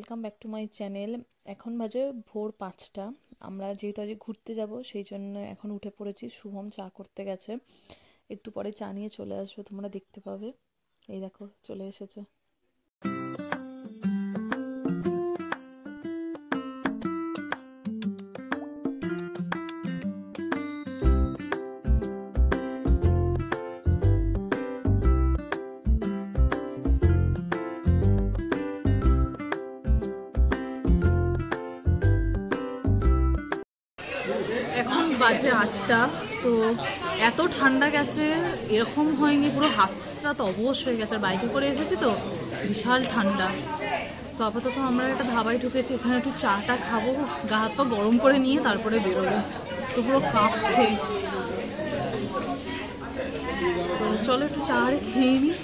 Welcome back to my channel. এখন বাজে ভোর 5টা। আমরা যেহেতু আজ ঘুরতে যাব সেই জন্য এখন উঠে পড়েছি। শুভম চা করতে গেছে, একটু পরে চা নিয়ে চলে আসবে, তোমরা দেখতে পাবে। এই দেখো চলে এসেছে। এখন বাজে 8টা। তো এত ঠান্ডা গেছে, এরকম হয়নি, পুরো হাতটা তো অবশ হয়ে গেছে। আর বাইকে করে এসেছি তো বিশাল ঠান্ডা। তো আপাতত আমরা একটা ধাবায় ঢুকেছি, এখানে একটু চাটা খাবো, গা হাত পা গরম করে নিয়ে তারপরে বেরোবো। তো পুরো কাঁপছে। তো চলো একটু চা খেয়ে নিই,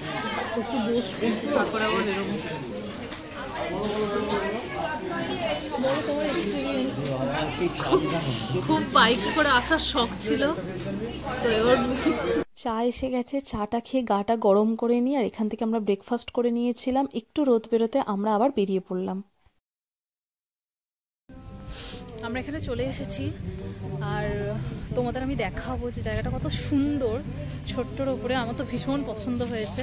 একটু বসবো, তারপরে আবার বেরোবো। খুব বাইকে করে আসার শখ ছিল, তো এবার চা এসে গেছে। চাটা খেয়ে গাটা গরম করে নিই, আর এখান থেকে আমরা ব্রেকফাস্ট করে নিয়েছিলাম। একটু রোদ বেরোতে আমরা আবার বেরিয়ে পড়লাম। আমরা এখানে চলে এসেছি, আর তোমাদের আমি দেখাবো যে জায়গাটা কত সুন্দর। ছোট্টর উপরে আমার তো ভীষণ পছন্দ হয়েছে।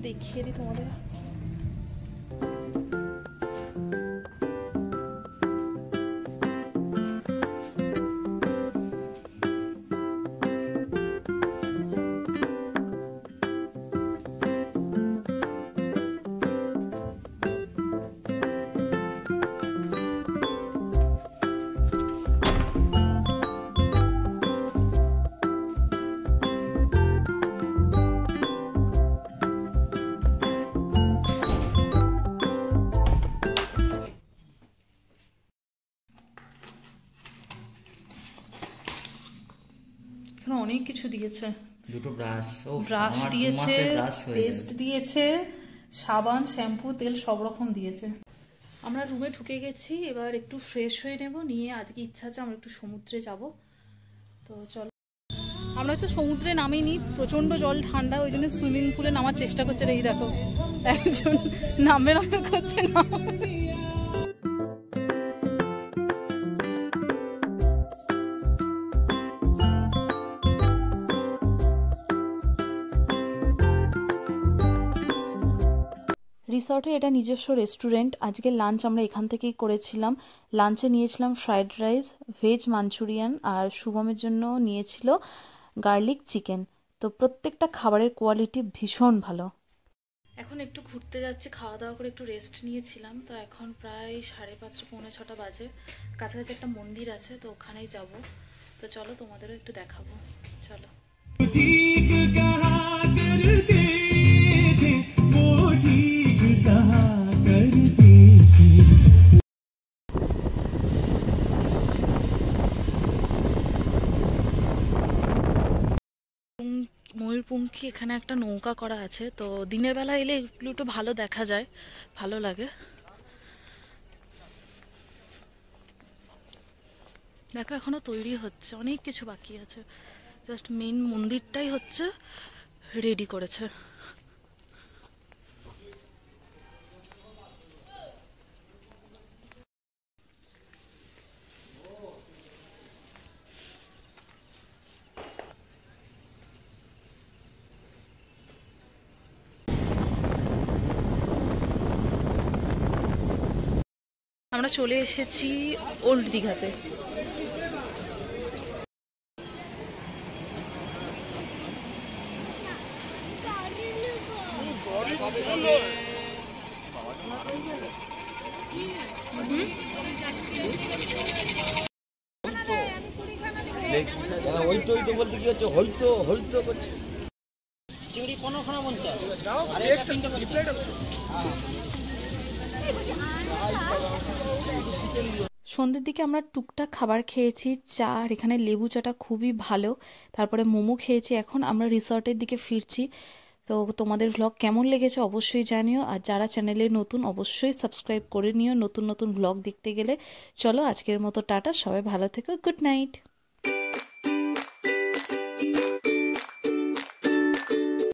দেখিয়ে দিই তোমাদের। অনেক কিছু দিয়েছে, দুটো ব্রাশ, ব্রাশ দিয়েছে, পেস্ট দিয়েছে, সাবান, শ্যাম্পু, তেল সব রকম দিয়েছে। আমরা রুমে ঢুকে গেছি, এবার একটু ফ্রেশ হয়ে নেব, নিয়ে আজকে ইচ্ছা আছে আমরা একটু সমুদ্রে যাব। তো চলো, আমরা হচ্ছে সমুদ্রে নামিনি, প্রচন্ড জল ঠান্ডা, ওই জন্য সুইমিং পুলে নামার চেষ্টা করছে। এই দেখো একজন নামে করছে না। রিসর্টে এটা নিজস্ব রেস্টুরেন্ট। আজকে লাঞ্চ আমরা এখান থেকেই করেছিলাম। লাঞ্চে নিয়েছিলাম ফ্রাইড রাইস, ভেজ মাঞ্চুরিয়ান, আর শুভমের জন্য নিয়েছিল গার্লিক চিকেন। তো প্রত্যেকটা খাবারের কোয়ালিটি ভীষণ ভালো। এখন একটু ঘুরতে যাচ্ছি, খাওয়া দাওয়া করে একটু রেস্ট নিয়েছিলাম। তো এখন প্রায় 5:30 পৌনে 6টা বাজে। কাছাকাছি একটা মন্দির আছে, তো ওখানেই যাব। তো চলো তোমাদেরও একটু দেখাবো, চলো। ময়ূরপঙ্খী এখানে একটা নৌকা করা আছে, তো দিনের বেলা এলে এগুলো একটু ভালো দেখা যায়, ভালো লাগে। দেখো এখনো তৈরি হচ্ছে, অনেক কিছু বাকি আছে। জাস্ট মেন মন্দিরটাই হচ্ছে রেডি করেছে। আমরা চলে এসেছি ওল্ড দীঘাতে। বলতে কি হচ্ছে, হইতো করছে চিংড়ি 1550। সন্ধ্যের দিকে আমরা টুকটাক খাবার খেয়েছি, চা আর এখানে লেবু চাটা খুবই ভালো। তারপরে মোমো খেয়েছি। এখন আমরা রিসর্টের দিকে ফিরছি। তো তোমাদের ভ্লগ কেমন লেগেছে অবশ্যই জানিও, আর যারা চ্যানেলে নতুন অবশ্যই সাবস্ক্রাইব করে নিও নতুন নতুন ভ্লগ দেখতে গেলে। চলো আজকের মতো টাটা, সবাই ভালো থেকো, গুড নাইট।